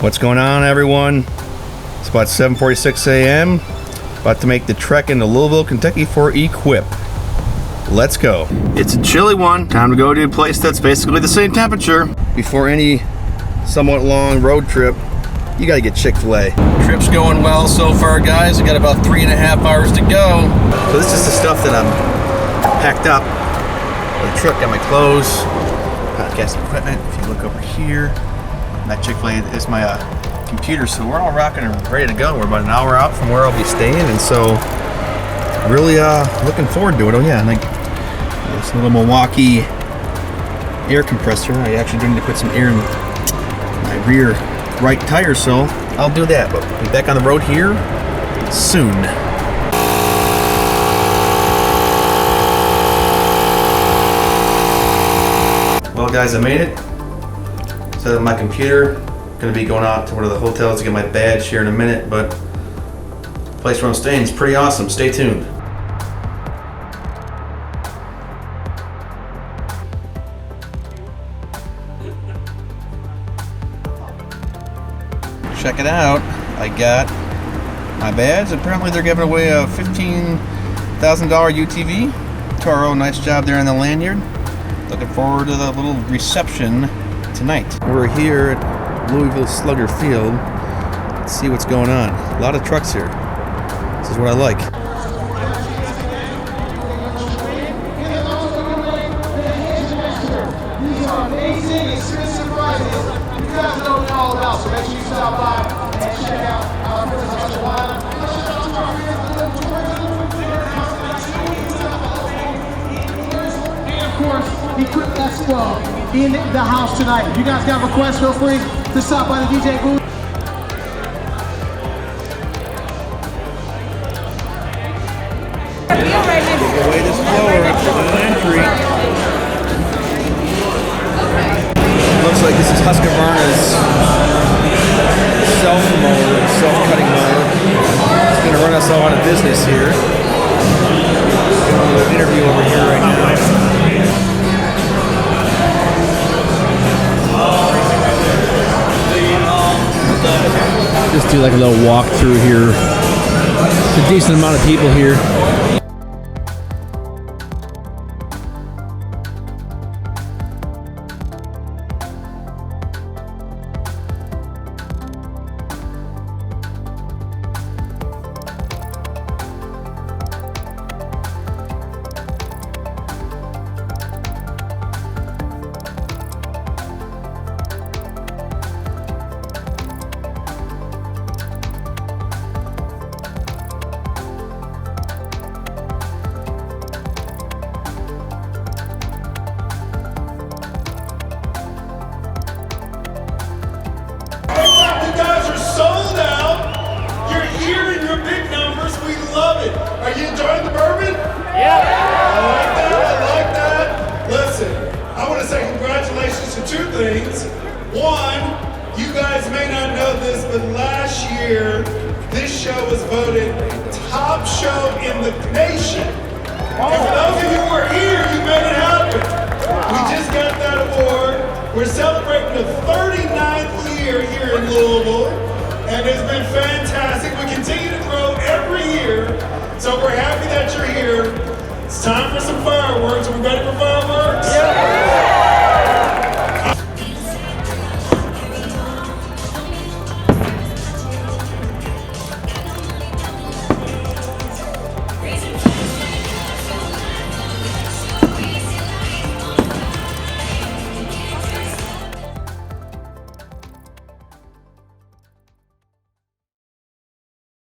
What's going on, everyone? It's about 7:46 a.m. About to make the trek into Louisville, Kentucky for Equip. Let's go. It's a chilly one. Time to go to a place that's basically the same temperature. Before any somewhat long road trip, you gotta get Chick-fil-A. Trip's going well so far, guys. I got about 3.5 hours to go. So this is the stuff that I'm packed up. The truck, got my clothes, podcast equipment. If you look over here, that Chick-fil-A is my computer, so we're all rocking and ready to go. We're about an hour out from where I'll be staying, and so really looking forward to it. Oh yeah, and like this little Milwaukee air compressor. I actually do need to put some air in my rear right tire, so I'll do that. But I'll be back on the road here soon. Well, guys, I made it. Set up my computer. Gonna be going out to one of the hotels to get my badge here in a minute, but the place where I'm staying is pretty awesome. Stay tuned. Check it out. I got my badge. Apparently they're giving away a $15,000 UTV. Toro, nice job there on the lanyard. Looking forward to the little reception tonight. We're here at Louisville Slugger Field. Let's see what's going on. A lot of trucks here. This is what I like. These are amazing, expensive prizes. You guys know what they're all about, so make sure you stop by and check out our presents online. And of course, Equip Expo in the house tonight. If you guys got requests, feel free to stop by the DJ booth. Take away this floor after the entry. Looks like this is Husqvarna's self-mower, self-cutting mower. It's going to run us all out of business here. Doing a little interview over here right now. Just do like a little walk through here. It's a decent amount of people here. Are you enjoying the bourbon? Yeah. I like that. Listen, I want to say congratulations to two things. One, you guys may not know this, but last year, this show was voted top show in the nation. And for those of you who are here, you made it happen. We just got that award. We're celebrating the 39th year here in Louisville, and it's been fantastic. We continue to grow every year. So we're happy that you're here. It's time for some fireworks. Are we ready for fireworks? Yeah.